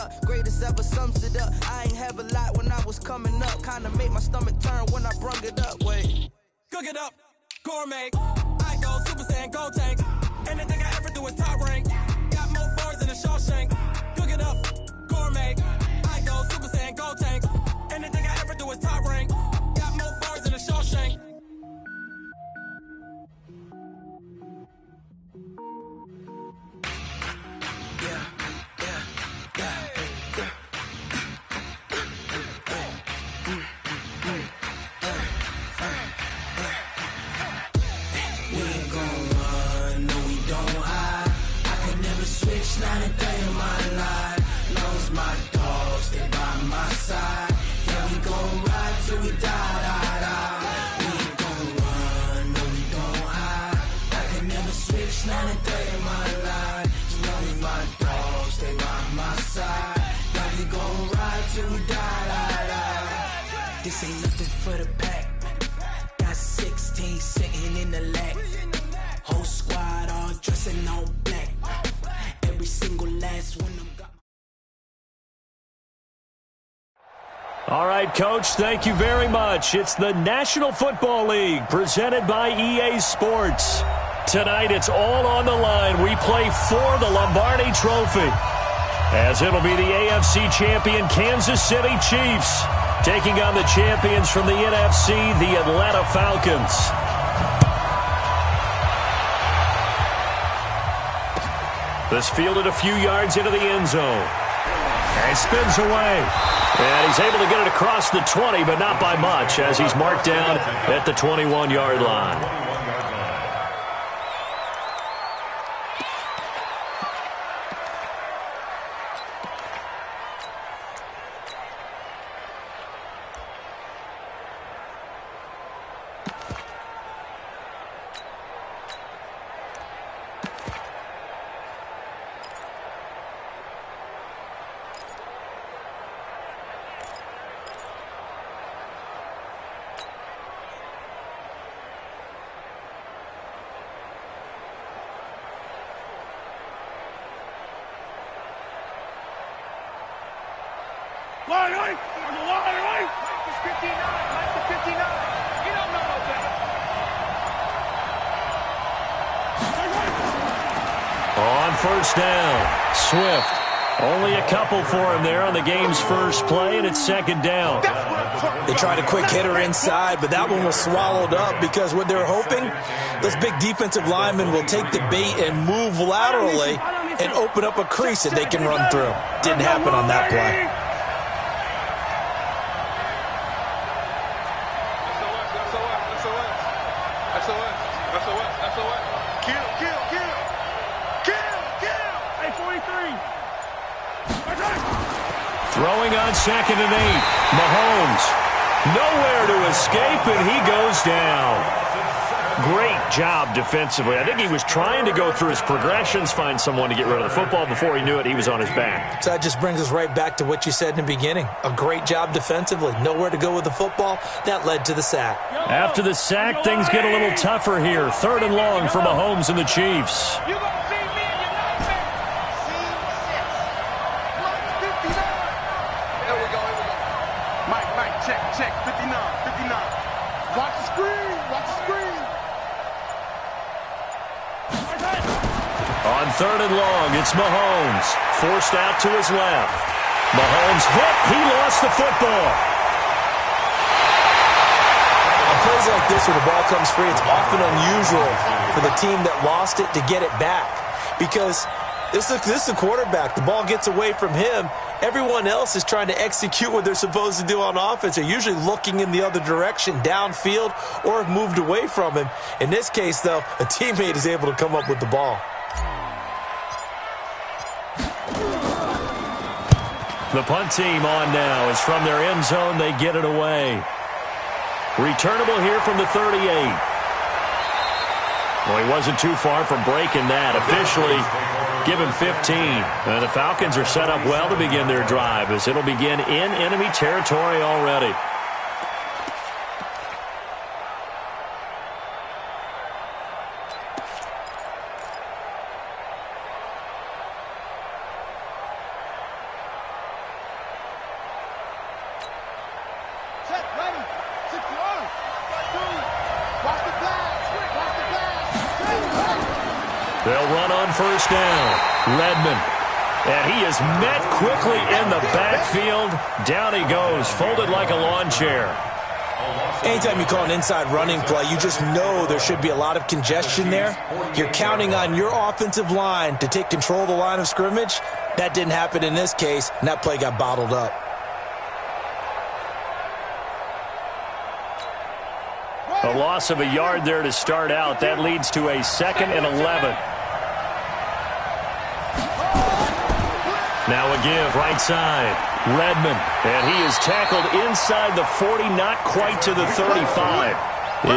up. Greatest ever sums it up. I ain't have a lot when I was coming up. Kinda made my stomach turn when I brung it up. Wait. Cook it up, gourmet. I go Super Saiyan, Gold Tank. Anything I ever do is top rank. Got more bars than a Shawshank. Cook it up, gourmet. I go Super Saiyan, Gold Tank. Anything I ever do is top rank. Got more bars than a Shawshank. Not a day in my life. Long as my dogs stay by my side. Yeah, we gon' ride till we die, die, die. We ain't gon' run, no, we don't hide. I can never switch, not a day in my life. As long as my dogs stay by my side. Yeah, we gon' ride till we die, die, die. This ain't nothing for the pack. Got 16 sitting in the lag. Whole squad all dressing all black. Every single last one of them got. All right, Coach, thank you very much. It's the National Football League presented by EA Sports. Tonight, it's all on the line. We play for the Lombardi Trophy, as it'll be the AFC champion Kansas City Chiefs taking on the champions from the NFC, the Atlanta Falcons. This fielded a few yards into the end zone. And spins away. And he's able to get it across the 20, but not by much, as he's marked down at the 21-yard line. Line right, on the line right. Mike is 59, Mike is 59. You don't know no better. On first down, Swift. Only a couple for him there on the game's first play, and it's second down. They tried a quick hitter inside, but that one was swallowed up because what they're hoping, those big defensive linemen will take the bait and move laterally and open up a crease that they can run through. Didn't happen on that play. Throwing on 2nd and 8. Mahomes. Nowhere to escape, and he goes down. Great job defensively. I think he was trying to go through his progressions, find someone to get rid of the football. Before he knew it, he was on his back. So that just brings us right back to what you said in the beginning. A great job defensively. Nowhere to go with the football. That led to the sack. After the sack, things get a little tougher here. 3rd and long for Mahomes and the Chiefs. Check, 59. Watch the screen. On 3rd and long, it's Mahomes. Forced out to his left. Mahomes hit. He lost the football. On plays like this where the ball comes free, it's often unusual for the team that lost it to get it back. Because this is the quarterback. The ball gets away from him. Everyone else is trying to execute what they're supposed to do on offense. They're usually looking in the other direction, downfield, or have moved away from him. In this case, though, a teammate is able to come up with the ball. The punt team on now is from their end zone. They get it away. Returnable here from the 38. Well, he wasn't too far from breaking that. Officially given 15. And the Falcons are set up well to begin their drive, as it'll begin in enemy territory already. They'll run on first down. Redmond. And he is met quickly in the backfield. Down he goes, folded like a lawn chair. Anytime you call an inside running play, you just know there should be a lot of congestion there. You're counting on your offensive line to take control of the line of scrimmage. That didn't happen in this case, and that play got bottled up. A loss of a yard there to start out. That leads to a 2nd and 11. Now a give, right side. Redmond, and he is tackled inside the 40, not quite to the 35.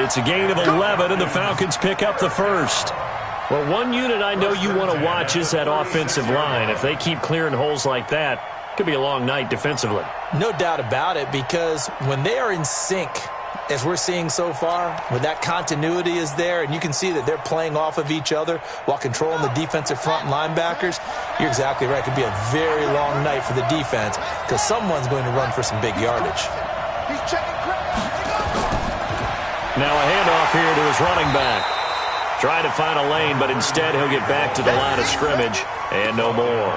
It's a gain of 11, and the Falcons pick up the first. Well, one unit I know you want to watch is that offensive line. If they keep clearing holes like that, it could be a long night defensively. No doubt about it, because when they are in sync, as we're seeing so far, when that continuity is there and you can see that they're playing off of each other while controlling the defensive front linebackers, you're exactly right. It could be a very long night for the defense because someone's going to run for some big yardage. Now a handoff here to his running back. Trying to find a lane, but instead he'll get back to the line of scrimmage and no more.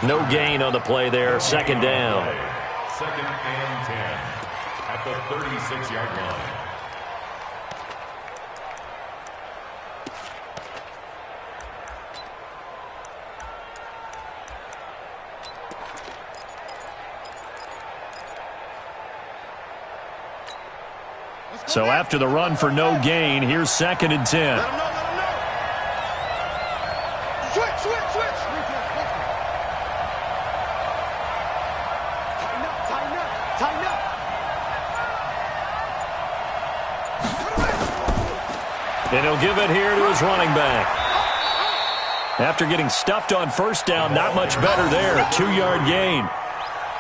No gain on the play there. 2nd down. 2nd and 10 at the 36-yard line. So after the run for no gain, here's 2nd and 10. Let him know. Switch. Tighten up. And he'll give it here to his running back. After getting stuffed on first down, not much better there. A 2-yard gain.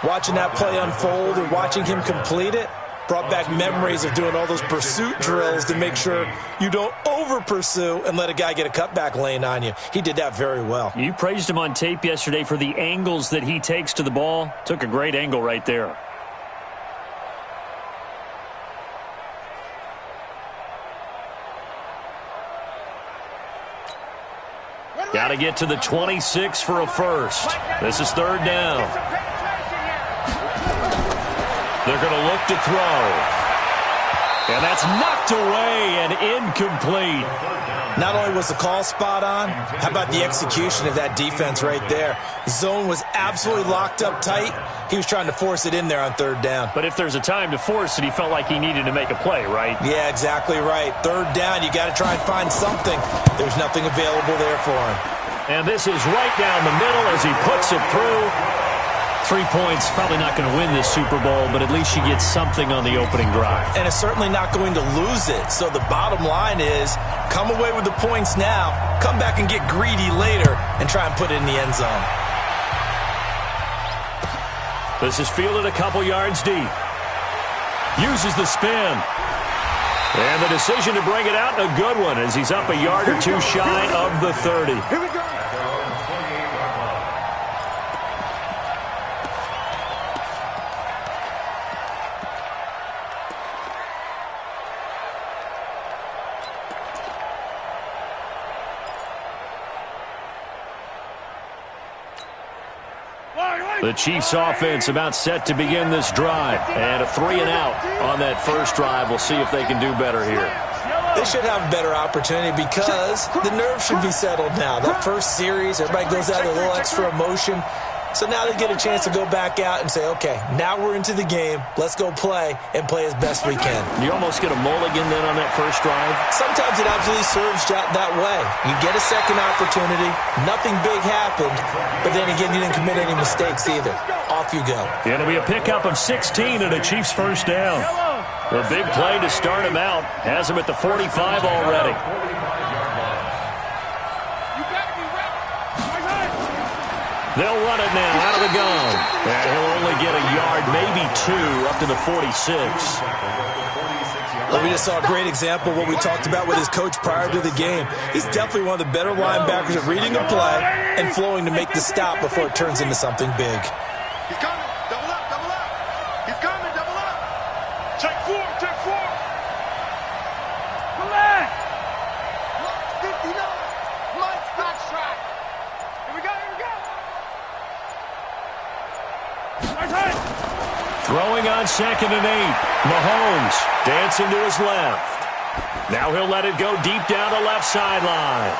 Watching that play unfold and watching him complete it brought back memories of doing all those pursuit drills to make sure you don't over-pursue and let a guy get a cutback lane on you. He did that very well. You praised him on tape yesterday for the angles that he takes to the ball. Took a great angle right there. Got to get to the 26 for a first. This is 3rd down. They're going to look to throw. And that's knocked away and incomplete. Not only was the call spot on, how about the execution of that defense right there? Zone was absolutely locked up tight. He was trying to force it in there on 3rd down. But if there's a time to force it, he felt like he needed to make a play, right? Yeah, exactly right. 3rd down, you got to try and find something. There's nothing available there for him. And this is right down the middle as he puts it through. 3 points, probably not going to win this Super Bowl, but at least you get something on the opening drive. And it's certainly not going to lose it. So the bottom line is, come away with the points now, come back and get greedy later, and try and put it in the end zone. This is fielded a couple yards deep. Uses the spin. And the decision to bring it out, a good one, as he's up a yard or two shy of the 30. Here we go. The Chiefs offense about set to begin this drive. And a 3-and-out on that first drive. We'll see if they can do better here. They should have a better opportunity because the nerves should be settled now. That first series, everybody goes out with a little extra emotion. So now they get a chance to go back out and say, okay, now we're into the game. Let's go play and play as best we can. You almost get a mulligan then on that first drive? Sometimes it absolutely serves that way. You get a second opportunity. Nothing big happened. But then again, you didn't commit any mistakes either. Off you go. It'll be a pickup of 16 and a Chiefs first down. A big play to start him out. Has him at the 45 already. They'll run it now out of the gun. And he'll only get a yard, maybe 2, up to the 46. Well, we just saw a great example of what we talked about with his coach prior to the game. He's definitely one of the better linebackers at reading a play and flowing to make the stop before it turns into something big. He's coming. Double up. He's coming. Double up. Check 4. Relax. 59. Throwing on 2nd and 8. Mahomes dancing to his left. Now he'll let it go deep down the left sideline.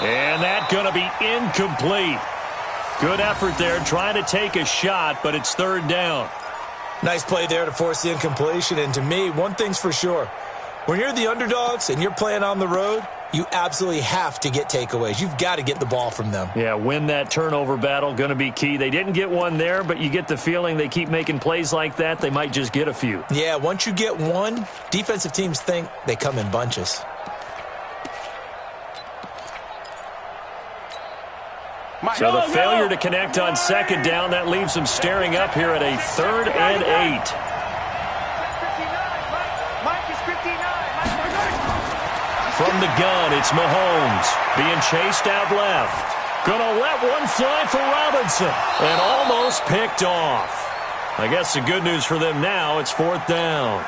And that's going to be incomplete. Good effort there trying to take a shot, but it's 3rd down. Nice play there to force the incompletion. And to me, one thing's for sure. When you're the underdogs and you're playing on the road, you absolutely have to get takeaways. You've got to get the ball from them. Yeah, win that turnover battle, going to be key. They didn't get one there, but you get the feeling they keep making plays like that, they might just get a few. Yeah, once you get one, defensive teams think they come in bunches. So the failure to connect on 2nd down, that leaves them staring up here at a 3rd and 8. From the gun, it's Mahomes being chased out left. Gonna let one fly for Robinson and almost picked off. I guess the good news for them now, it's 4th down.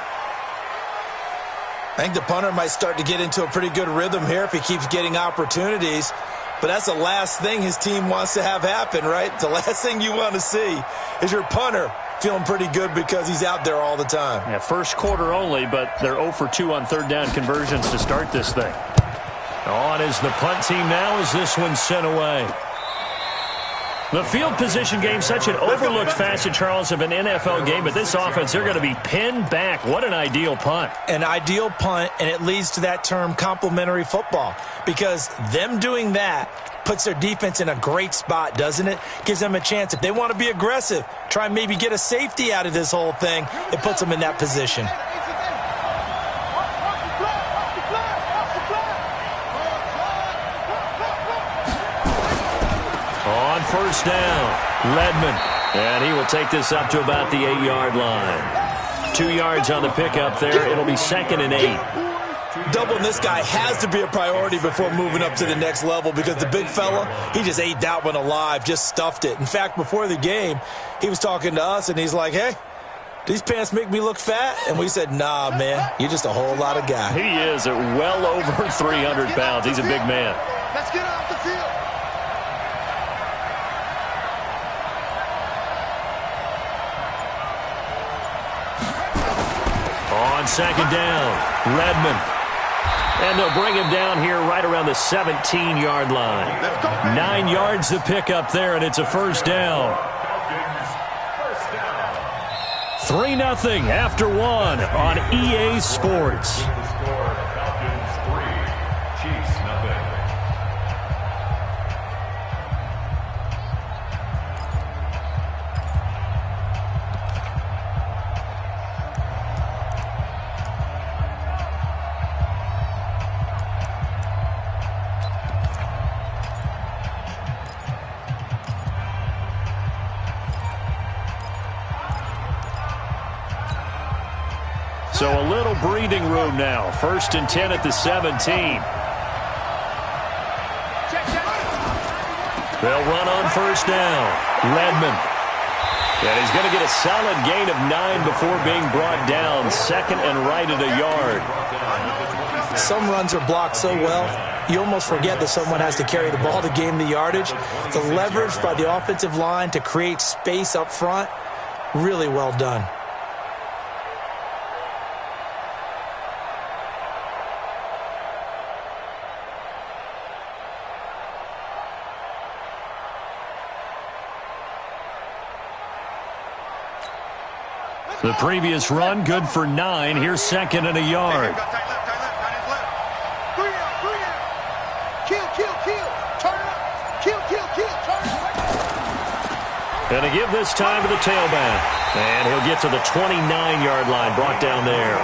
I think the punter might start to get into a pretty good rhythm here if he keeps getting opportunities. But that's the last thing his team wants to have happen, right? The last thing you want to see is your punter feeling pretty good because he's out there all the time. Yeah, first quarter only, but they're 0 for 2 on 3rd down conversions to start this thing. On is the punt team now as this one's sent away. The field position game, such an overlooked facet, Charles, of an NFL game, but this offense, they're going to be pinned back. What an ideal punt. An ideal punt, and it leads to that term complementary football, because them doing that puts their defense in a great spot, doesn't it? Gives them a chance. If they want to be aggressive, try and maybe get a safety out of this whole thing, it puts them in that position. On 1st down, Ledman. And he will take this up to about the 8-yard line. 2 yards on the pickup there. It'll be 2nd and 8. Doubling this guy has to be a priority before moving up to the next level, because the big fella, he just ate that one alive, just stuffed it. In fact, before the game, he was talking to us, and he's like, hey, these pants make me look fat? And we said, nah, man, you're just a whole lot of guy. He is at well over 300 pounds. He's a big man. Let's get off the field. On 2nd down, Redmond. And they'll bring him down here right around the 17-yard line. 9 yards to pick up there, and it's a 1st down. 3-0 after 1 on EA Sports. So a little breathing room now. 1st and 10 at the 17. They'll run on 1st down. Redmond. And he's going to get a solid gain of 9 before being brought down. 2nd and right at a yard. Some runs are blocked so well, you almost forget that someone has to carry the ball to gain the yardage. The leverage by the offensive line to create space up front, really well done. The previous run, good for 9. Here's 2nd and a yard. And to give this time to the tailback. And he'll get to the 29-yard line, brought down there.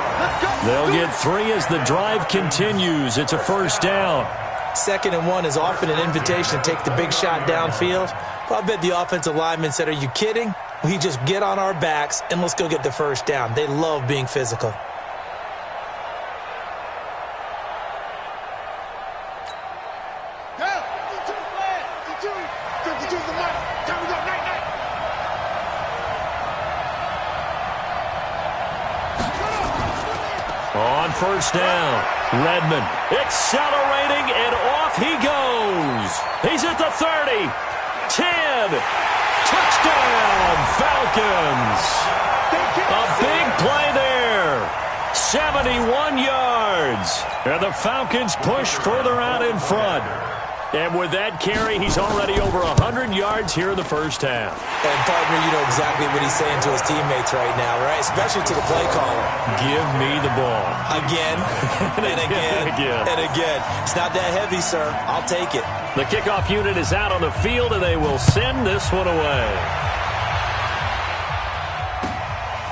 They'll get 3 as the drive continues. It's a 1st down. 2nd and 1 is often an invitation to take the big shot downfield. Well, I bet the offensive lineman said, are you kidding? We just get on our backs and let's go get the 1st down. They love being physical. On 1st down, Redmond accelerating, and off he goes. He's at the 30, 10, Touchdown, Falcons. A big play there. 71 yards. And the Falcons push further out in front. And with that carry, he's already over 100 yards here in the first half. And, partner, you know exactly what he's saying to his teammates right now, right? Especially to the play caller. Give me the ball. Again, and again, and again. It's not that heavy, sir. I'll take it. The kickoff unit is out on the field, and they will send this one away.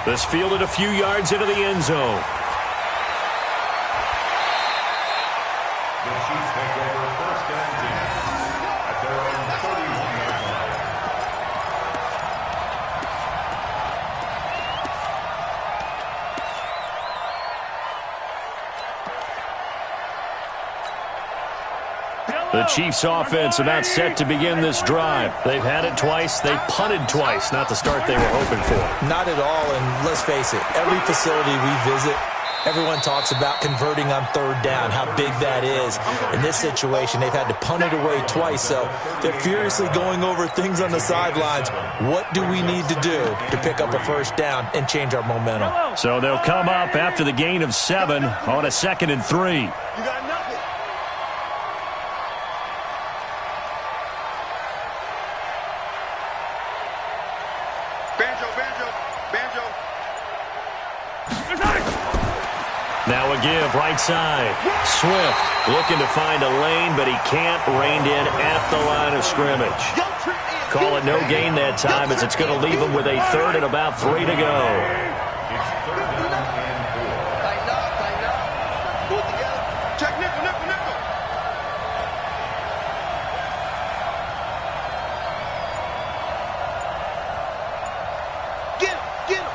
This fielded a few yards into the end zone. The Chiefs take over first and 10 at their own 31-yard line. The Chiefs offense about set to begin this drive. They've had it twice. They've punted twice. Not the start they were hoping for. Not at all, and let's face it, every facility we visit, everyone talks about converting on third down, how big that is. In this situation, they've had to punt it away twice, so they're furiously going over things on the sidelines. What do we need to do to pick up a first down and change our momentum? So they'll come up after the gain of 7 on a 2nd and 3. You got nothing. Banjo. Now a give right side. Swift looking to find a lane, but he can't. Reined in at the line of scrimmage. Call it no gain that time, as it's going to leave him with a 3rd and about 3 to go. It's 3rd down and 4. Tighten up. Pull it together. Check nickel. Get him.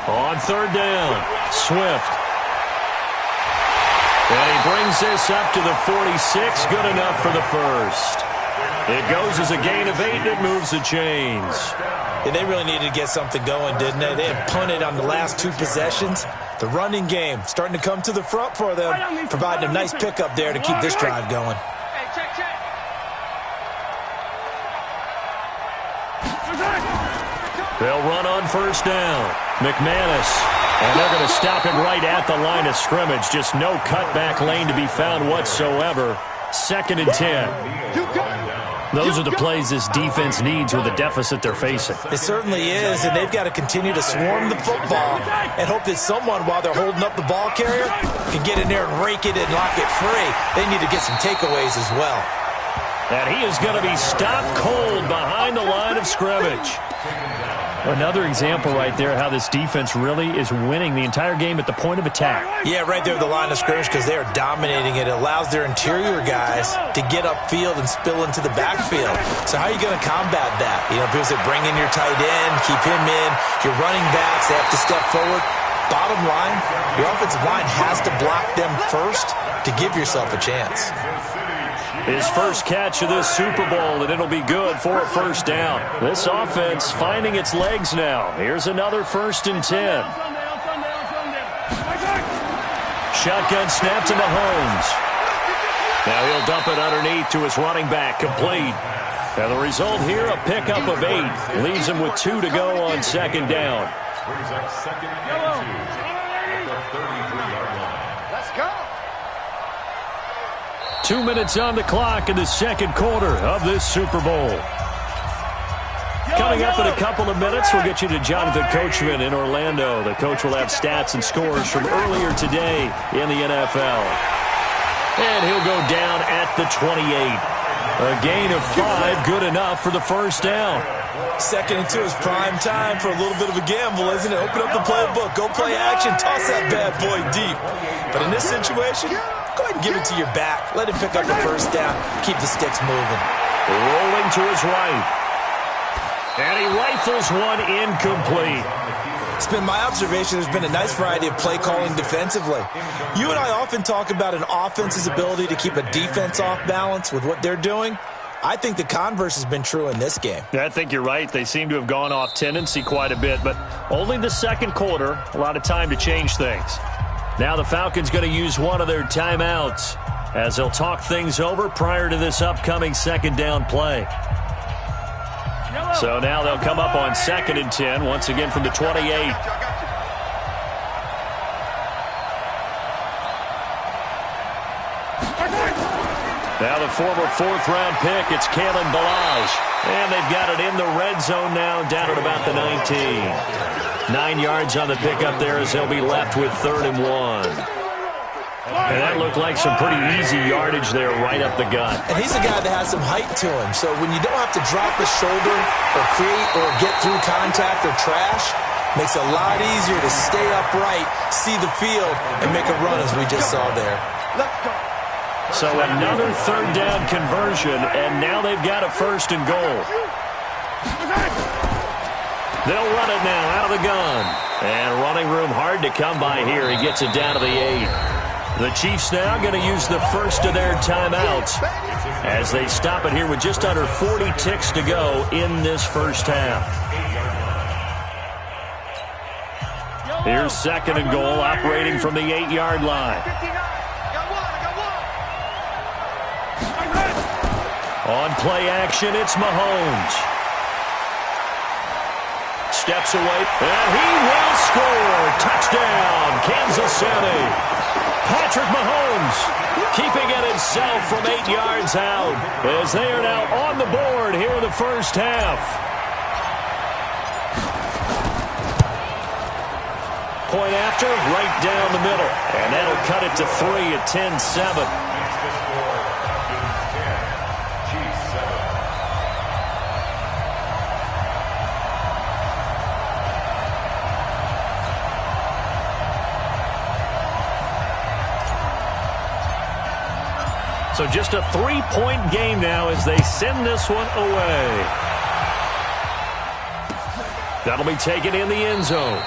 On 3rd down, Swift. And he brings this up to the 46. Good enough for the first. It goes as a gain of 8, and it moves the chains. Yeah, they really needed to get something going, didn't they? They had punted on the last 2 possessions. The running game starting to come to the front for them, providing a nice pickup there to keep this drive going. Hey, check. They'll run on 1st down. McManus. And they're going to stop him right at the line of scrimmage. Just no cutback lane to be found whatsoever. 2nd and 10. Those are the plays this defense needs with the deficit they're facing. It certainly is, and they've got to continue to swarm the football and hope that someone, while they're holding up the ball carrier, can get in there and rake it and lock it free. They need to get some takeaways as well. And he is going to be stopped cold behind the line of scrimmage. Another example right there how this defense really is winning the entire game at the point of attack. Yeah, right there at the line of scrimmage, because they are dominating it. It allows their interior guys to get upfield and spill into the backfield. So how are you going to combat that? You know, people say bring in your tight end, keep him in. Your running backs, they have to step forward. Bottom line, your offensive line has to block them first to give yourself a chance. His first catch of this Super Bowl, and it'll be good for a 1st down. This offense finding its legs now. Here's another 1st and 10. Shotgun snap to Mahomes. Now he'll dump it underneath to his running back, complete. And the result here, a pickup of 8. Leaves him with 2 to go on 2nd down. Brings up 2nd and 2 at the 33-yard line. Let's go. 2 minutes on the clock in the 2nd quarter of this Super Bowl. Coming up in a couple of minutes, we'll get you to Jonathan Coachman in Orlando. The coach will have stats and scores from earlier today in the NFL. And he'll go down at the 28. A gain of 5, good enough for the 1st down. 2nd and 2 is prime time for a little bit of a gamble, isn't it? Open up the playbook, go play action, toss that bad boy deep. But in this situation, go ahead and give it to your back. Let him pick up the 1st down. Keep the sticks moving. Rolling to his right. And he rifles one incomplete. It's been my observation there's been a nice variety of play calling defensively. You and I often talk about an offense's ability to keep a defense off balance with what they're doing. I think the converse has been true in this game. Yeah, I think you're right. They seem to have gone off tendency quite a bit, but only the 2nd quarter, a lot of time to change things. Now the Falcons going to use one of their timeouts. as they'll talk things over prior to this upcoming second down play. So now they'll come up on 2nd and 10, once again from the 28. Now the former 4th-round pick, it's Kalen Ballage. And they've got it in the red zone now, down at about the 19. 9 yards on the pickup there as they'll be left with 3rd and 1. And that looked like some pretty easy yardage there right up the gut. And he's a guy that has some height to him. So when you don't have to drop the shoulder or create or get through contact or trash, makes it a lot easier to stay upright, see the field, and make a run as we just saw there. So another 3rd down conversion, and now they've got a 1st and goal. They'll run it now out of the gun. And running room hard to come by here. He gets it down to the 8. The Chiefs now going to use the first of their timeouts as they stop it here with just under 40 ticks to go in this first half. Here's 2nd and goal, operating from the 8-yard line. On play action, it's Mahomes. Steps away, and he will score. Touchdown, Kansas City. Patrick Mahomes keeping it himself from 8 yards out as they are now on the board here in the first half. Point after, right down the middle. And that'll cut it to 3 at 10-7. So just a 3-point game now as they send this one away. That'll be taken in the end zone.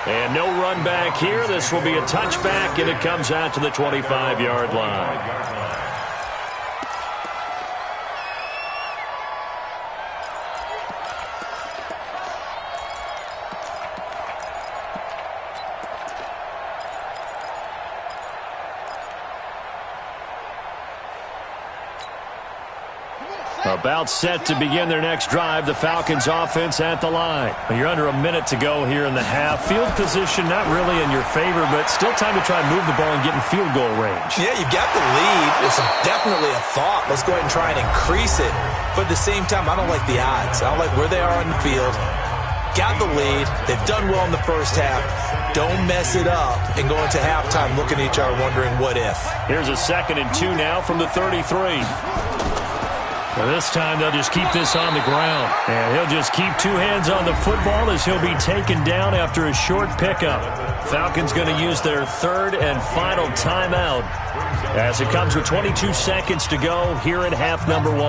And no run back here. This will be a touchback, and it comes out to the 25-yard line. About set to begin their next drive. The Falcons offense at the line. You're under a minute to go here in the half. Field position not really in your favor, but still time to try and move the ball and get in field goal range. Yeah, you've got the lead. It's definitely a thought. Let's go ahead and try and increase it. But at the same time, I don't like the odds. I don't like where they are on the field. Got the lead. They've done well in the first half. Don't mess it up and go into halftime looking at each other wondering what if. Here's a 2nd and 2 now from the 33. Well, this time they'll just keep this on the ground. And he'll just keep 2 hands on the football as he'll be taken down after a short pickup. Falcons going to use their 3rd and final timeout as it comes with 22 seconds to go here in half number 1.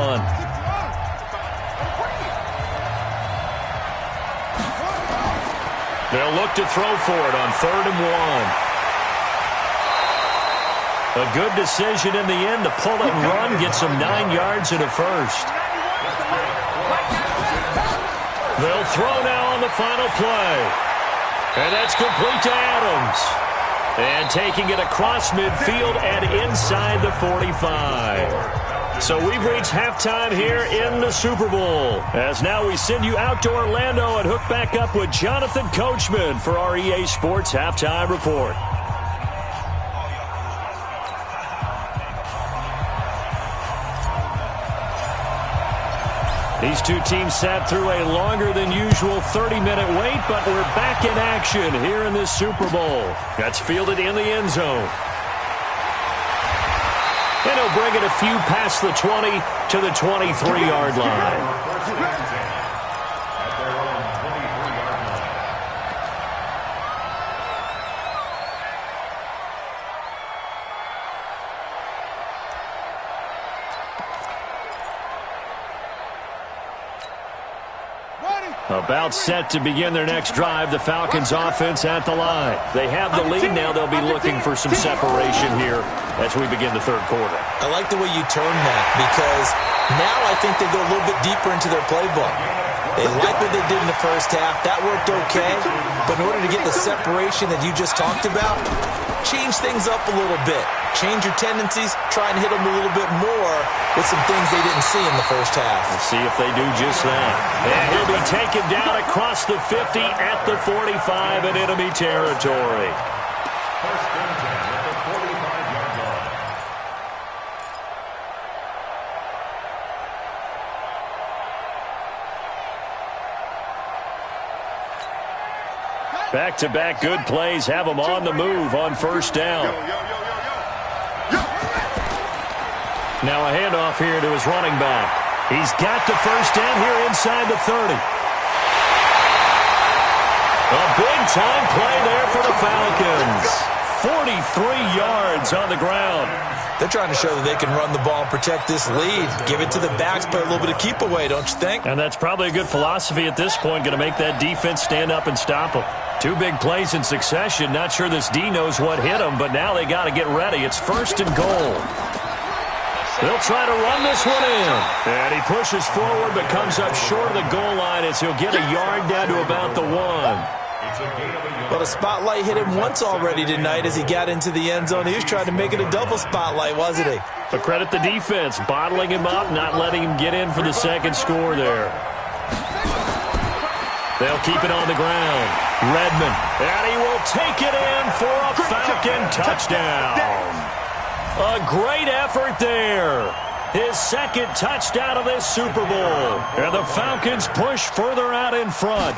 They'll look to throw for it on 3rd and 1. A good decision in the end to pull it and run, get some 9 yards and a first. They'll throw now on the final play. And that's complete to Adams. And taking it across midfield and inside the 45. So we've reached halftime here in the Super Bowl. As now we send you out to Orlando and hook back up with Jonathan Coachman for our EA Sports Halftime Report. These two teams sat through a longer than usual 30-minute wait, but we're back in action here in this Super Bowl. That's fielded in the end zone. And he'll bring it a few past the 20 to the 23-yard line. About set to begin their next drive. The Falcons offense at the line. They have the lead now. They'll be looking for some separation here as we begin the third quarter. I like the way you turn that because now I think they go a little bit deeper into their playbook. They like what they did in the first half. That worked okay. But in order to get the separation that you just talked about, change things up a little bit. Change your tendencies, try and hit them a little bit more with some things they didn't see in the first half. Let's see if they do just that. And he'll be taken down across the 50 at the 45 in enemy territory. First and 10 at the 45-yard line. Back-to-back good plays have them on the move on first down. Now a handoff here to his running back. He's got the first down here inside the 30. A big-time play there for the Falcons. 43 yards on the ground. They're trying to show that they can run the ball and protect this lead. Give it to the backs, play a little bit of keep away, don't you think? And that's probably a good philosophy at this point, going to make that defense stand up and stop them. Two big plays in succession. Not sure this D knows what hit them, but now they got to get ready. It's first and goal. They'll try to run this one in. And he pushes forward but comes up short of the goal line as he'll get a yard down to about the 1. Well, the spotlight hit him once already tonight as he got into the end zone. He was trying to make it a double spotlight, wasn't he? But credit the defense, bottling him up, not letting him get in for the second score there. They'll keep it on the ground. Redmond, and he will take it in for a Falcon touchdown. A great effort there. His second touchdown of this Super Bowl. And the Falcons push further out in front.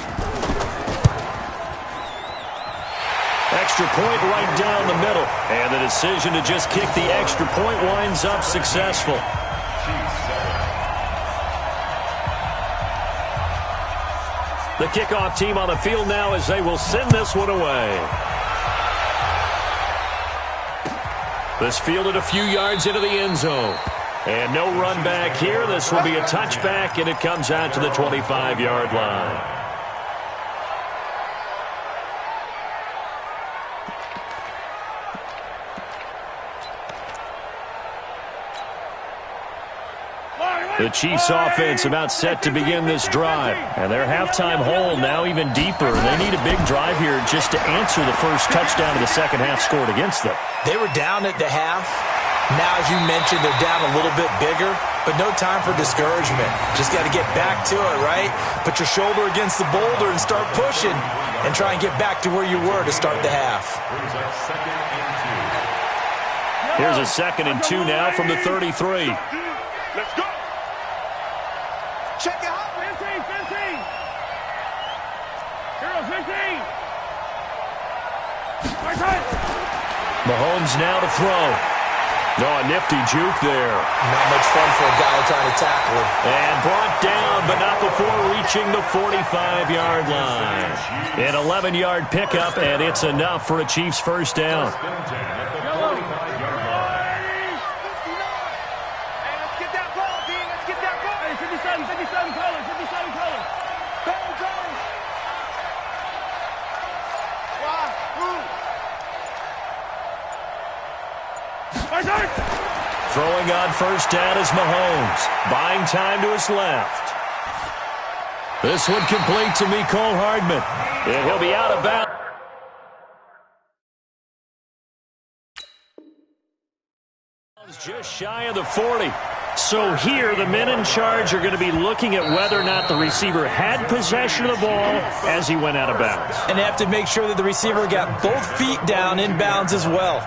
Extra point right down the middle. And the decision to just kick the extra point winds up successful. The kickoff team on the field now as they will send this one away. This fielded a few yards into the end zone. And no run back here. This will be a touchback, and it comes out to the 25-yard line. The Chiefs offense about set to begin this drive. And their halftime hole now even deeper. They need a big drive here just to answer the first touchdown of the second half scored against them. They were down at the half. Now, as you mentioned, they're down a little bit bigger, but no time for discouragement. Just got to get back to it, right? Put your shoulder against the boulder and start pushing and try and get back to where you were to start the half. Here's a 2nd and 2 now from the 33. Let's go. Check it out. 15. Hero 15. Mahomes now to throw. No, a nifty juke there. Not much fun for a guy trying to tackle him. And brought down, but not before reaching the 45-yard line. An 11-yard pickup, and it's enough for a Chiefs first down. Throwing on first down is Mahomes. Buying time to his left. This one complete to Mecole Hardman. And he'll be out of bounds. Just shy of the 40. So here, the men in charge are going to be looking at whether or not the receiver had possession of the ball as he went out of bounds. And they have to make sure that the receiver got both feet down in bounds as well.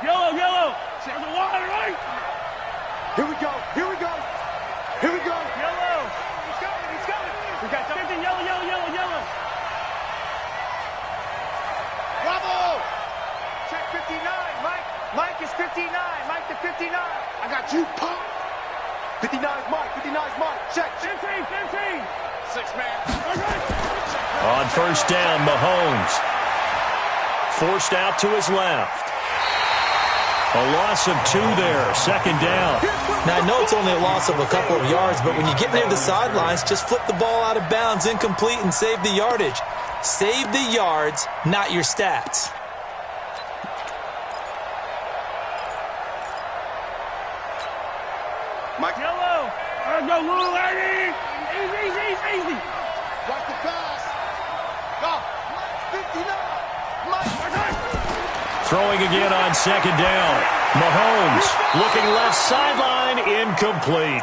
Yellow. There's a wide right. Here we go. Yellow. He's coming. We got something. Yellow. Bravo. Check 59. Mike is 59. Mike to 59. I got you, Pop. 59 is Mike. Check. 15. 6 man. On first down, Mahomes. Forced out to his left. A loss of 2 there, second down. Now, I know it's only a loss of a couple of yards, but when you get near the sidelines, just flip the ball out of bounds, incomplete, and save the yardage. Save the yards, not your stats. Mike. Yellow. Let's go, little lady. Easy. Watch the pass. Go. Throwing again on second down. Mahomes looking left sideline, incomplete.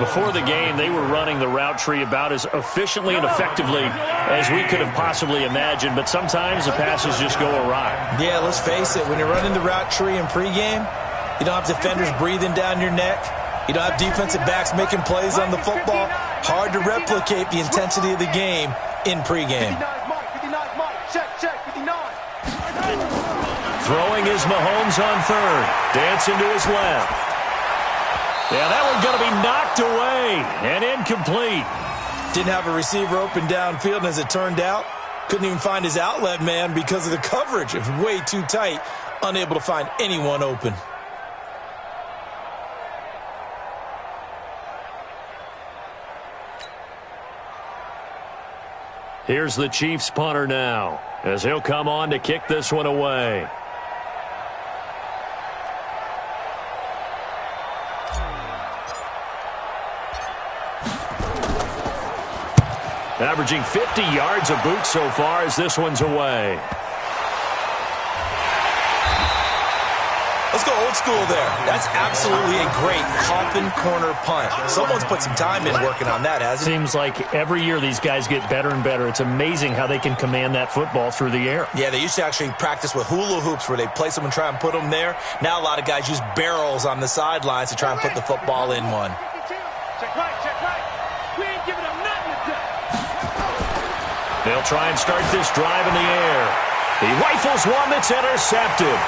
Before the game, they were running the route tree about as efficiently and effectively as we could have possibly imagined, but sometimes the passes just go awry. Yeah, let's face it, when you're running the route tree in pregame, you don't have defenders breathing down your neck. You don't have defensive backs making plays on the football. Hard to replicate the intensity of the game in pregame. Throwing is Mahomes on third. Dancing to his left. Yeah, that one's going to be knocked away and incomplete. Didn't have a receiver open downfield, and as it turned out, couldn't even find his outlet man because of the coverage. It was way too tight, unable to find anyone open. Here's the Chiefs punter now, as he'll come on to kick this one away. Averaging 50 yards a boot so far as this one's away. Let's go old school there. That's absolutely a great coffin corner punt. Someone's put some time in working on that, hasn't it? Seems like every year these guys get better and better. It's amazing how they can command that football through the air. Yeah, they used to actually practice with hula hoops where they place them and try and put them there. Now a lot of guys use barrels on the sidelines to try and put the football in one. Check right. We ain't giving them nothing today. They'll try and start this drive in the air. He rifles one that's intercepted.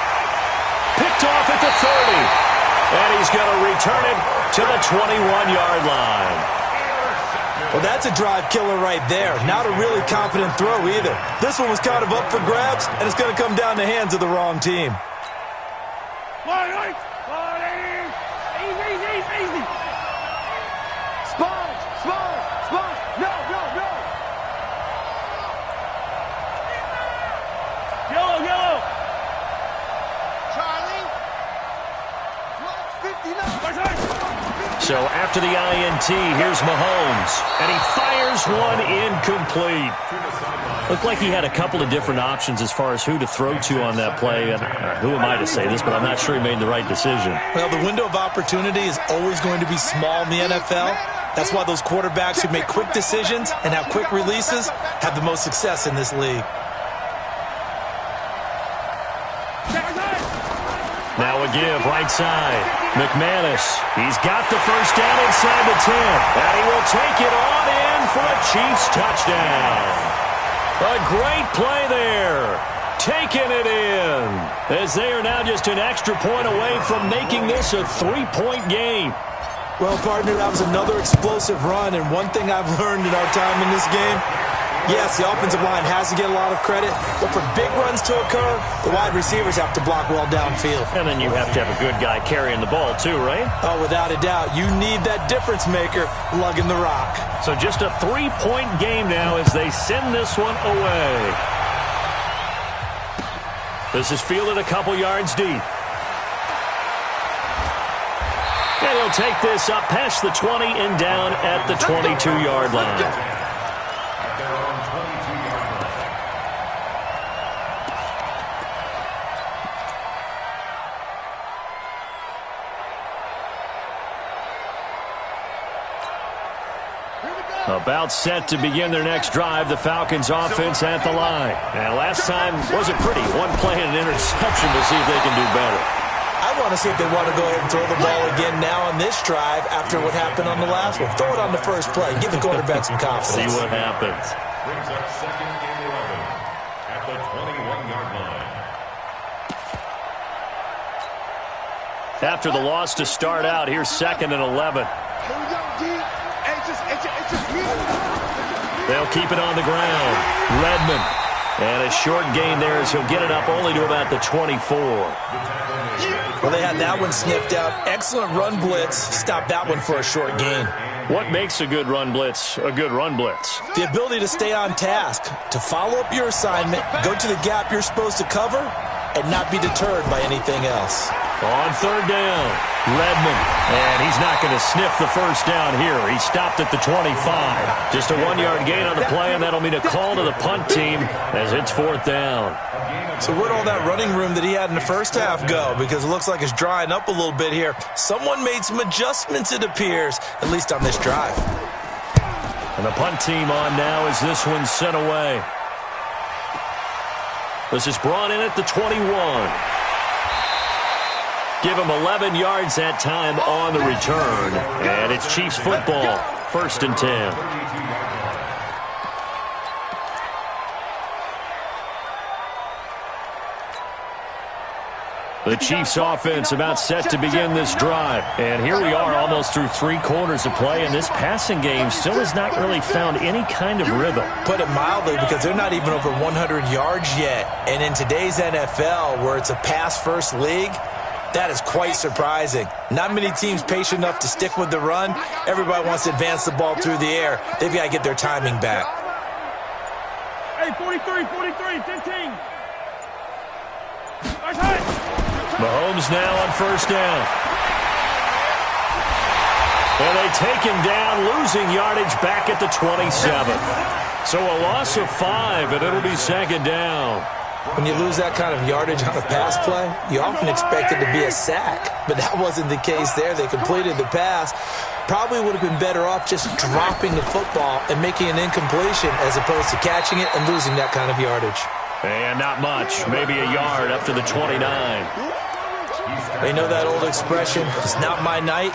Picked off at the 30. And he's going to return it to the 21-yard line. Well, that's a drive killer right there. Not a really confident throw either. This one was kind of up for grabs, and it's going to come down the hands of the wrong team. Easy. Sponge. No. Yellow. Charlie. 59. So after the INT, here's Mahomes. And he fires one incomplete. Looked like he had a couple of different options as far as who to throw to on that play. And who am I to say this, but I'm not sure he made the right decision. Well, the window of opportunity is always going to be small in the NFL. That's why those quarterbacks who make quick decisions and have quick releases have the most success in this league. Now a give right side. McManus, he's got the first down inside the 10. And he will take it on in for a Chiefs touchdown. A great play there. Taking it in. As they are now just an extra point away from making this a 3-point game. Well, partner, that was another explosive run. And one thing I've learned in our time in this game, yes, the offensive line has to get a lot of credit, but for big runs to occur, the wide receivers have to block well downfield. And then you have to have a good guy carrying the ball too, right? Oh, without a doubt. You need that difference maker lugging the rock. So just a 3-point game now as they send this one away. This is fielded a couple yards deep. And he'll take this up past the 20 and down at the 22-yard line. About set to begin their next drive, the Falcons offense at the line. And last time wasn't pretty. One play and an interception. We'll see if they can do better. I want to see if they want to go ahead and throw the ball again now on this drive after what happened on the last one. Throw it on the first play. Give the quarterback some confidence. See what happens. Brings up second and 11 at the 21-yard line. After the loss to start out, here's second and 11. They'll keep it on the ground. Redmond. And a short gain there as he'll get it up only to about the 24. Well, they had that one sniffed out. Excellent run blitz. Stop that one for a short gain. What makes a good run blitz a good run blitz? The ability to stay on task, to follow up your assignment, go to the gap you're supposed to cover, and not be deterred by anything else. On third down, Redmond. And he's not going to sniff the first down here. He stopped at the 25. Just a 1-yard gain on the play, and that'll mean a call to the punt team as it's fourth down. So where'd all that running room that he had in the first half go? Because it looks like it's drying up a little bit here. Someone made some adjustments, it appears, at least on this drive. And the punt team on now as this one's sent away. This is brought in at the 21. Give him 11 yards that time on the return. And it's Chiefs football, 1st and 10. The Chiefs offense about set to begin this drive. And here we are almost through 3 quarters of play, and this passing game still has not really found any kind of rhythm. Put it mildly, because they're not even over 100 yards yet. And in today's NFL, where it's a pass-first league, that is quite surprising. Not many teams patient enough to stick with the run. Everybody wants to advance the ball through the air. They've got to get their timing back. Hey, 43, 15. Mahomes now on first down. And they take him down, losing yardage back at the 27. So a loss of 5, and it'll be 2nd down. When you lose that kind of yardage on a pass play, you often expect it to be a sack. But that wasn't the case there. They completed the pass. Probably would have been better off just dropping the football and making an incompletion as opposed to catching it and losing that kind of yardage. And not much, maybe a yard up to the 29. You know that old expression, it's not my night?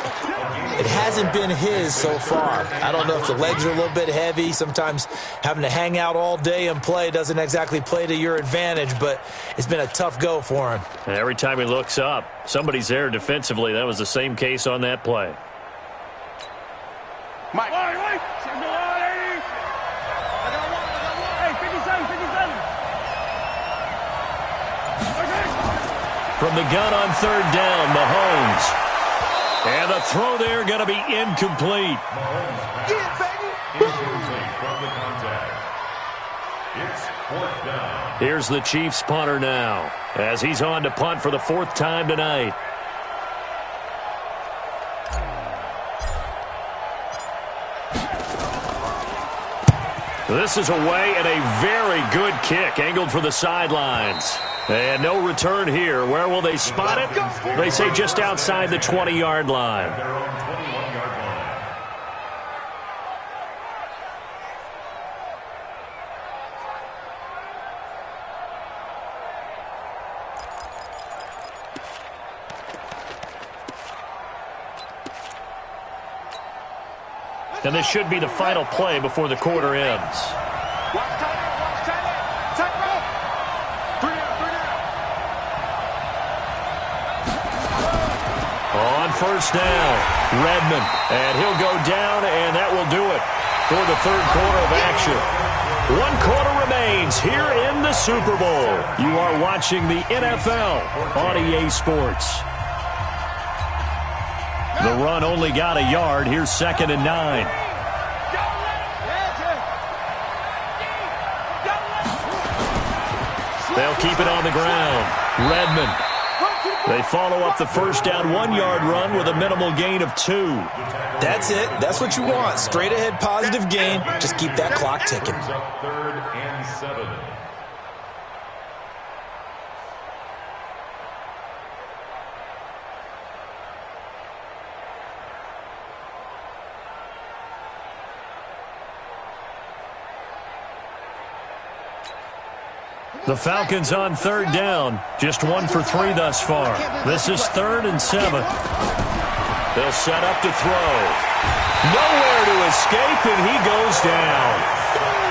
It hasn't been his so far. I don't know if the legs are a little bit heavy. Sometimes having to hang out all day and play doesn't exactly play to your advantage, but it's been a tough go for him. And every time he looks up, somebody's there defensively. That was the same case on that play. Mike. Hey, 57. From the gun on third down, Mahomes. And the throw there going to be incomplete. It's 4th down. Here's the Chiefs punter now as he's on to punt for the 4th time tonight. This is away and a very good kick angled for the sidelines. And no return here. Where will they spot it? They say just outside the 20-yard line. Their own 21-yard line. And this should be the final play before the quarter ends. On first down, Redmond. And he'll go down, and that will do it for the 3rd quarter of action. 1 quarter remains here in the Super Bowl. You are watching the NFL on EA Sports. The run only got a yard. Here's 2nd and 9. They'll keep it on the ground. Redmond. They follow up the first down 1-yard run with a minimal gain of 2. That's it. That's what you want. Straight ahead positive gain. Just keep that clock ticking. 3rd and 7. The Falcons on 3rd down. Just 1 for 3 thus far. This is 3rd and 7. They'll set up to throw. Nowhere to escape, and he goes down.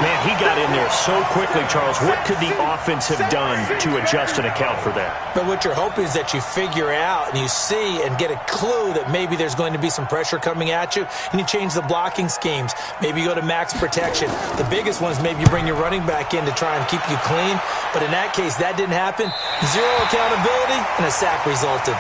Man, he got in there so quickly, Charles. What could the offense have done to adjust and account for that? But what you're hoping is that you figure out and you see and get a clue that maybe there's going to be some pressure coming at you, and you change the blocking schemes. Maybe you go to max protection. The biggest one is maybe you bring your running back in to try and keep you clean. But in that case, that didn't happen. 0 accountability, and a sack resulted.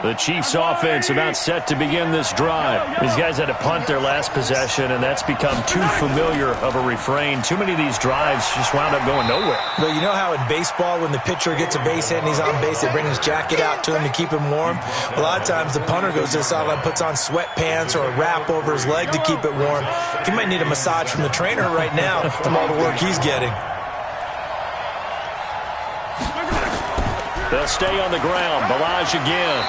The Chiefs offense about set to begin this drive. These guys had to punt their last possession, and that's become too familiar of a refrain. Too many of these drives just wound up going nowhere. But you know how in baseball, when the pitcher gets a base hit and he's on base, they bring his jacket out to him to keep him warm? A lot of times the punter goes to the sideline, puts on sweatpants or a wrap over his leg to keep it warm. He might need a massage from the trainer right now from all the work he's getting. They'll stay on the ground. Ballage again.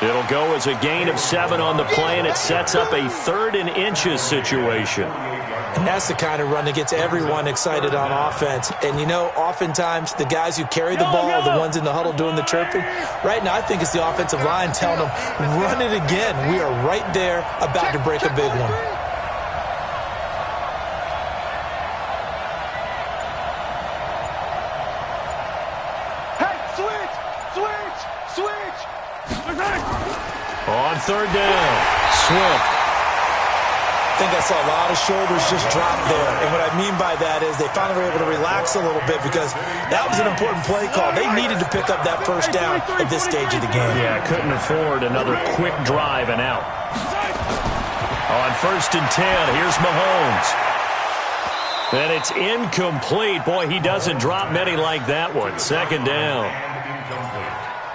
It'll go as a gain of 7 on the play, and it sets up a 3rd and inches situation. And that's the kind of run that gets everyone excited on offense. And, you know, oftentimes the guys who carry the ball are the ones in the huddle doing the chirping. Right now, I think it's the offensive line telling them, run it again. We are right there about to break a big one. On 3rd down, Swift. I think I saw a lot of shoulders just drop there. And what I mean by that is they finally were able to relax a little bit because that was an important play call. They needed to pick up that first down at this stage of the game. Yeah, couldn't afford another quick drive and out. On 1st and 10, here's Mahomes. And it's incomplete. Boy, he doesn't drop many like that one. 2nd down.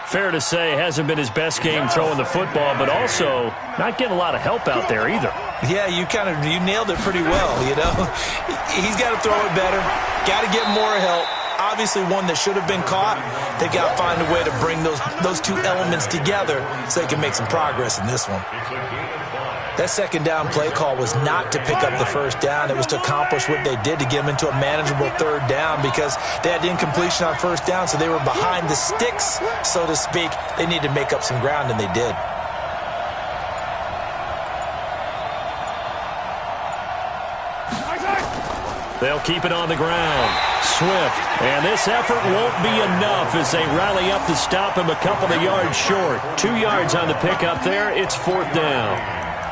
Fair to say, hasn't been his best game throwing the football, but also not getting a lot of help out there either. Yeah, you nailed it pretty well, you know. He's got to throw it better, got to get more help. Obviously one that should have been caught. They got to find a way to bring those two elements together so they can make some progress in this one. That 2nd down play call was not to pick up the first down. It was to accomplish what they did to get them into a manageable 3rd down because they had incompletion on 1st down, so they were behind the sticks, so to speak. They needed to make up some ground, and they did. They'll keep it on the ground. Swift. And this effort won't be enough as they rally up to stop him a couple of yards short. 2 yards on the pickup there. It's 4th down.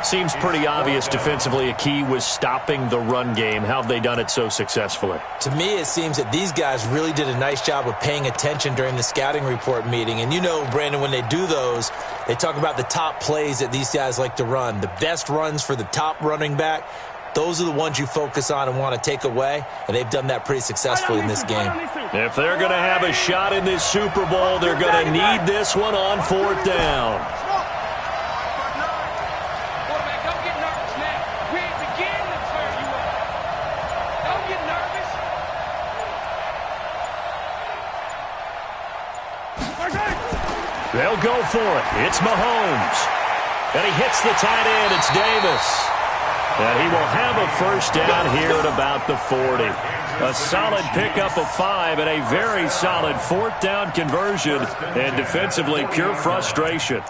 Seems pretty obvious defensively a key was stopping the run game. How have they done it so successfully? To me, it seems that these guys really did a nice job of paying attention during the scouting report meeting. And you know, Brandon, when they do those, they talk about the top plays that these guys like to run. The best runs for the top running back, those are the ones you focus on and want to take away. And they've done that pretty successfully in this game. If they're going to have a shot in this Super Bowl, they're going to need this one on 4th down. They'll go for it. It's Mahomes. And he hits the tight end. It's Davis. And he will have a first down here at about the 40. A solid pickup of 5 and a very solid 4th down conversion. And defensively, pure frustration.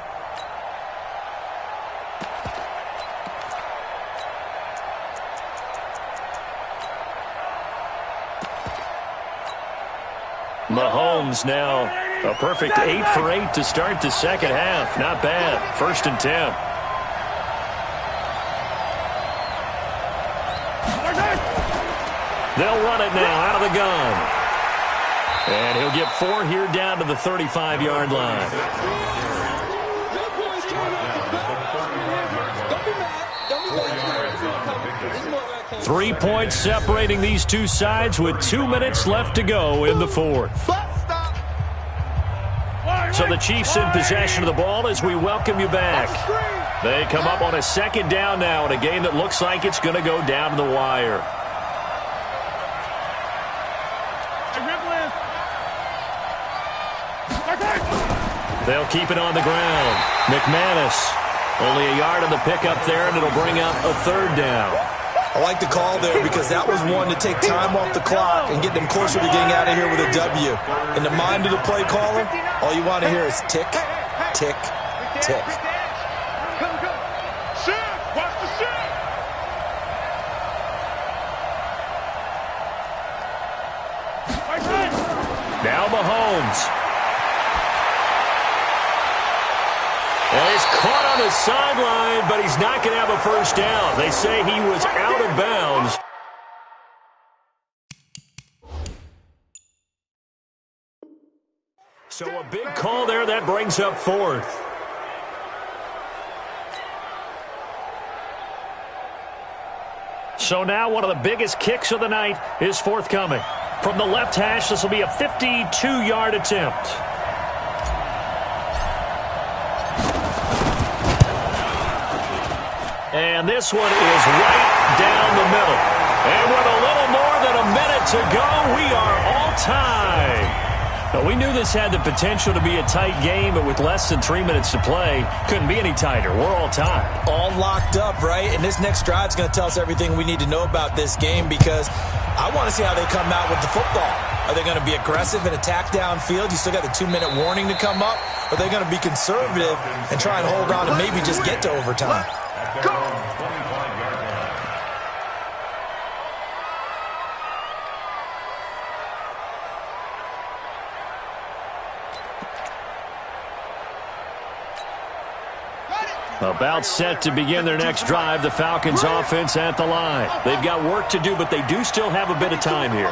Mahomes now a perfect 8 for 8 to start the 2nd half. Not bad. 1st and 10. They'll run it now out of the gun. And he'll get 4 here down to the 35-yard line. Three points separating these two sides with 2 minutes left to go in the 4th. So the Chiefs in possession of the ball as we welcome you back. They come up on a 2nd down now in a game that looks like it's going to go down to the wire. They'll keep it on the ground. McManus, only a yard on the pickup there, and it'll bring up a 3rd down. I like the call there because that was one to take time off the clock and get them closer to getting out of here with a W. In the mind of the play caller, all you want to hear is tick, tick, tick. Now Mahomes. Well, he's caught on the sideline, but he's not going to have a first down. They say he was out of bounds. So a big call there that brings up fourth. So now one of the biggest kicks of the night is forthcoming. From the left hash, this will be a 52-yard attempt. And this one is right down the middle. And with a little more than a minute to go, we are all tied. Now, we knew this had the potential to be a tight game, but with less than 3 minutes to play, couldn't be any tighter. We're all tied. All locked up, right? And this next drive is going to tell us everything we need to know about this game, because I want to see how they come out with the football. Are they going to be aggressive and attack downfield? You still got the 2-minute warning to come up? Or are they going to be conservative and try and hold on and maybe just get to overtime? Go! 25-yard line. About set to begin their next drive, the Falcons offense at the line. They've got work to do, but they do still have a bit of time here.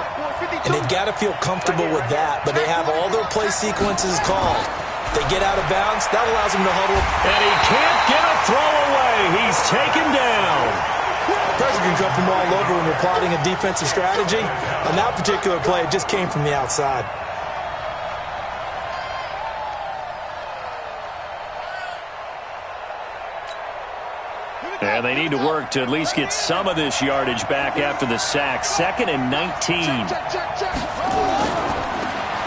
And they've got to feel comfortable with that, but they have all their play sequences called. If they get out of bounds, that allows them to huddle. And he can't get a throw away. He's taken down. Pressure can come from all over when you're plotting a defensive strategy. On that particular play, it just came from the outside. And they need to work to at least get some of this yardage back after the sack. 2nd and 19.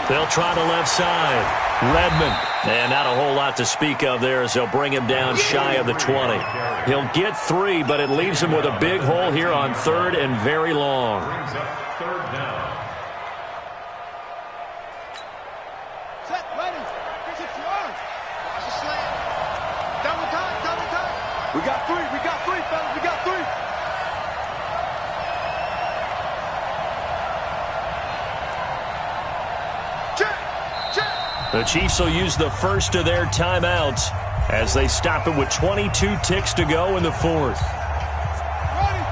They'll try the left side. Redmond. And not a whole lot to speak of there as they'll bring him down shy of the 20. He'll get 3, but it leaves him with a big hole here on 3rd and very long. Brings up 3rd down. Set, ready. Watch the slant. Double time. We got 3, fellas. We got 3. Check. The Chiefs will use the first of their timeouts as they stop it with 22 ticks to go in the 4th. Ready.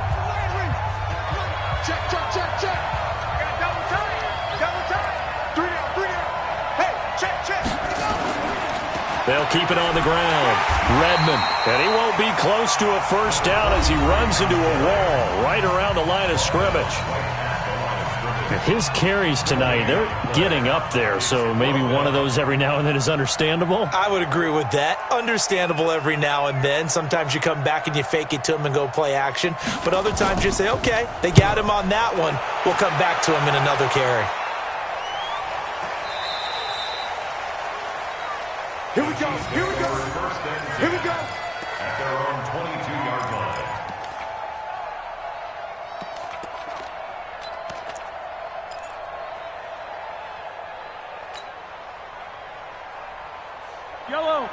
Check. I got double time. 3 down. Hey, check. They'll keep it on the ground. Redmond. And he won't be close to a first down as he runs into a wall right around the line of scrimmage. His carries tonight, they're getting up there, so maybe one of those every now and then is understandable. I would agree with that. Understandable every now and then. Sometimes you come back and you fake it to him and go play action. But other times you say, okay, they got him on that one. We'll come back to him in another carry. Here we go. At their own 22-yard line.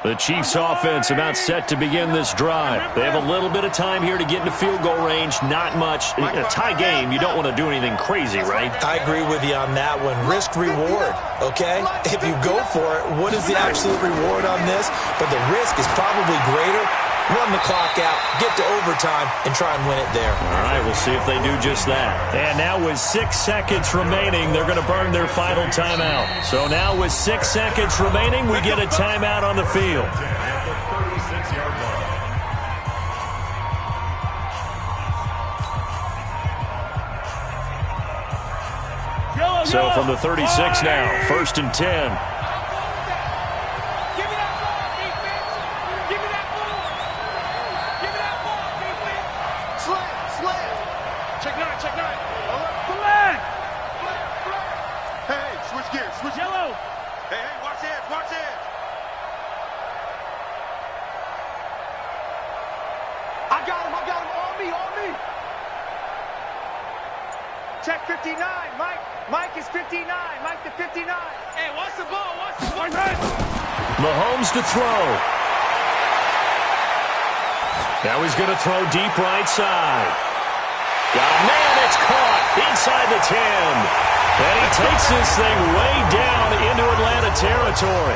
The Chiefs offense about set to begin this drive. They have a little bit of time here to get into field goal range. Not much. A tie game, you don't want to do anything crazy, right? I agree with you on that one. Risk reward, okay? If you go for it, what is the absolute reward on this? But the risk is probably greater. Run the clock out, get to overtime, and try and win it there. All right, we'll see if they do just that. And now with 6 seconds remaining, they're going to burn their final timeout. So now with 6 seconds remaining, we get a timeout on the field. At the 36-yard line. So from the 36 now, 1st and 10. Check 59, Mike. Mike is 59. Mike to 59. Hey, what's the ball? Mahomes to throw. Now he's going to throw deep right side. Got a man, it's caught inside the 10. And he takes this thing way down into Atlanta territory.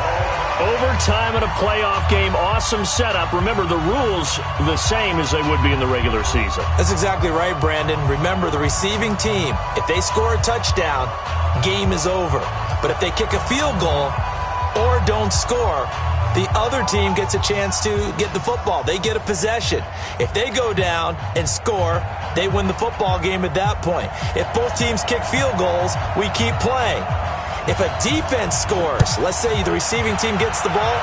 Overtime in a playoff game, awesome setup. Remember, the rules the same as they would be in the regular season. That's exactly right, Brandon. Remember, the receiving team, if they score a touchdown, game is over. But if they kick a field goal, or don't score, the other team gets a chance to get the football. They get a possession. If they go down and score, they win the football game at that point. If both teams kick field goals, we keep playing. If a defense scores, let's say the receiving team gets the ball,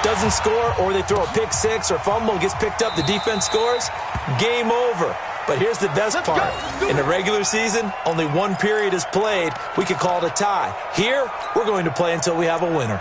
doesn't score, or they throw a pick six or fumble, gets picked up, the defense scores, game over. But here's the best part. In the regular season, only one period is played. We could call it a tie. Here, we're going to play until we have a winner.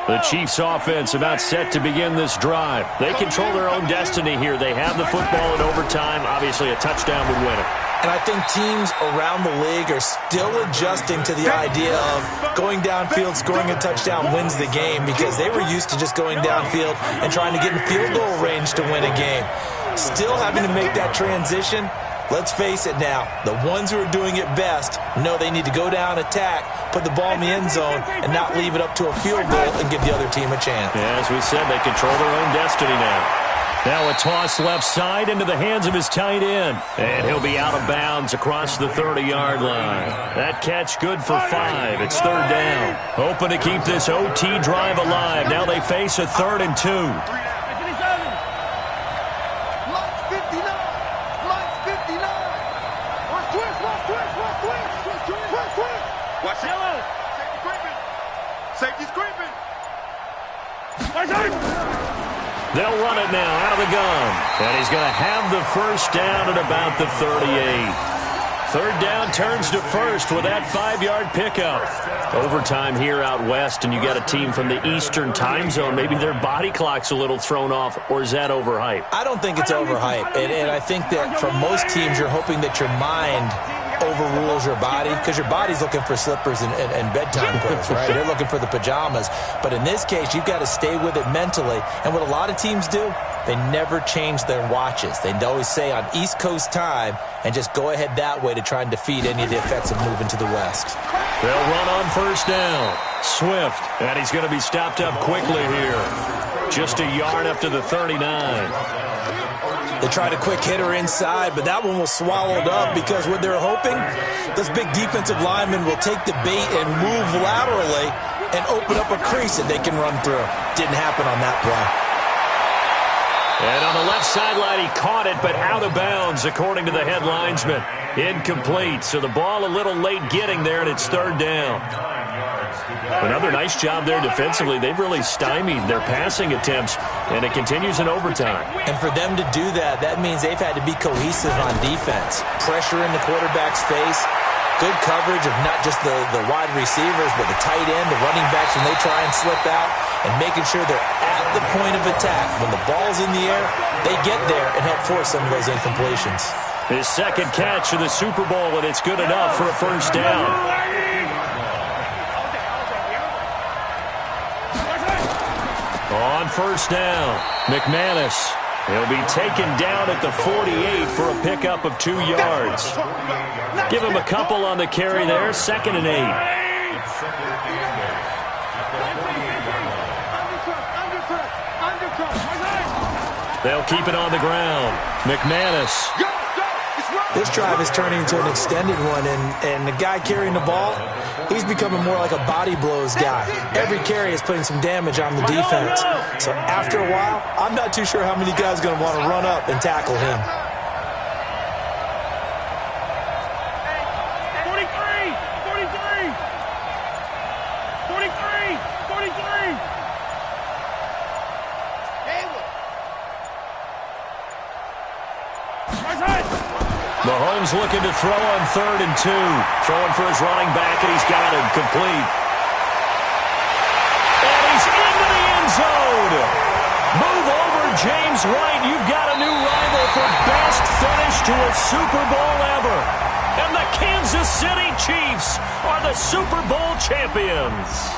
The Chiefs offense about set to begin this drive. They control their own destiny here. They have the football in overtime. Obviously, a touchdown would win it. And I think teams around the league are still adjusting to the idea of going downfield, scoring a touchdown wins the game, because they were used to just going downfield and trying to get in field goal range to win a game. Still having to make that transition. Let's face it now, the ones who are doing it best know they need to go down, attack, put the ball in the end zone, and not leave it up to a field goal and give the other team a chance. Yeah, as we said, they control their own destiny now. Now a toss left side into the hands of his tight end. And he'll be out of bounds across the 30-yard line. That catch good for 5. It's third down. Hoping to keep this OT drive alive. Now they face a 3rd and 2. Safety's creeping. They'll run it now out of the gun. And he's going to have the first down at about the 38. Third down turns to first with that 5-yard pickup. Overtime here out west, and you got a team from the Eastern time zone. Maybe their body clock's a little thrown off, or is that overhyped? I don't think it's overhyped. And I think that for most teams, you're hoping that your mind overrules your body, because your body's looking for slippers and bedtime clothes, right? They're looking for the pajamas. But in this case, you've got to stay with it mentally. And what a lot of teams do, they never change their watches. They always say on East Coast time and just go ahead that way to try and defeat any of the effects of moving to the West. They'll run on first down. Swift, and he's going to be stopped up quickly here. Just a yard up to the 39. They tried a quick hitter inside, but that one was swallowed up because what they're hoping, this big defensive lineman will take the bait and move laterally and open up a crease that they can run through. Didn't happen on that play. And on the left sideline, he caught it, but out of bounds, according to the head linesman. Incomplete, so the ball a little late getting there, and it's third down. Another nice job there defensively. They've really stymied their passing attempts, and it continues in overtime. And for them to do that, that means they've had to be cohesive on defense. Pressure in the quarterback's face, good coverage of not just the wide receivers, but the tight end, the running backs when they try and slip out, and making sure they're at the point of attack. When the ball's in the air, they get there and help force some of those incompletions. His second catch of the Super Bowl, and it's good enough for a first down. On first down, McManus. He'll be taken down at the 48 for a pickup of 2 yards. Give him a couple on the carry there, 2nd and 8. They'll keep it on the ground. McManus. This drive is turning into an extended one, and the guy carrying the ball, he's becoming more like a body blows guy. Every carry is putting some damage on the defense. So after a while, I'm not too sure how many guys are going to want to run up and tackle him. 43! 43! 43! 43! Mahomes looking to throw on 3rd and 2. Throwing for his running back, and he's got him complete. And he's into the end zone. Move over, James White. You've got a new rival for best finish to a Super Bowl ever. And the Kansas City Chiefs are the Super Bowl champions.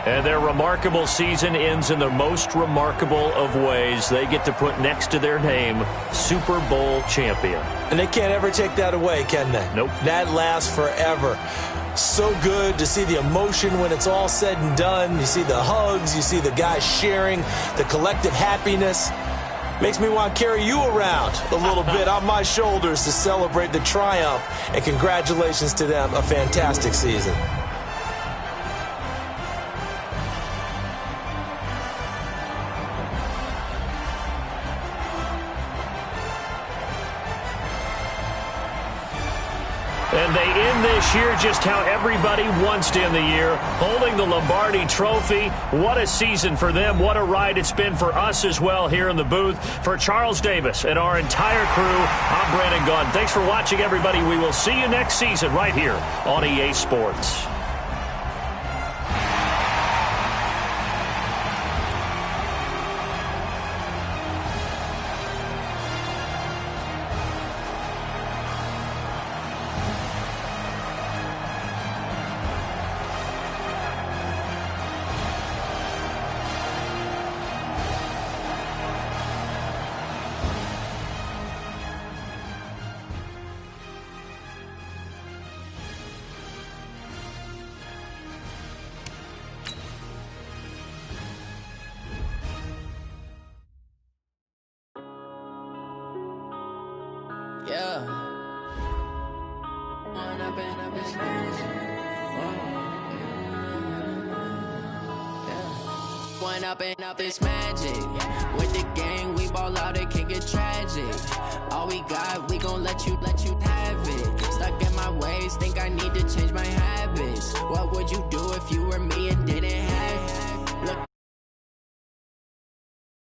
And their remarkable season ends in the most remarkable of ways. They get to put next to their name, Super Bowl champion. And they can't ever take that away, can they? Nope. That lasts forever. So good to see the emotion when it's all said and done. You see the hugs, you see the guys sharing, the collective happiness. Makes me want to carry you around a little bit on my shoulders to celebrate the triumph. And congratulations to them, a fantastic season. And they end this year just how everybody wants to end the year, holding the Lombardi Trophy. What a season for them. What a ride it's been for us as well here in the booth. For Charles Davis and our entire crew, I'm Brandon Gaudin. Thanks for watching, everybody. We will see you next season right here on EA Sports. Yeah. One up and up this magic. With the gang, we ball out, it can get tragic. All we got, we gon' let you have it. Stuck in my ways, think I need to change my habits. What would you do if you were me and didn't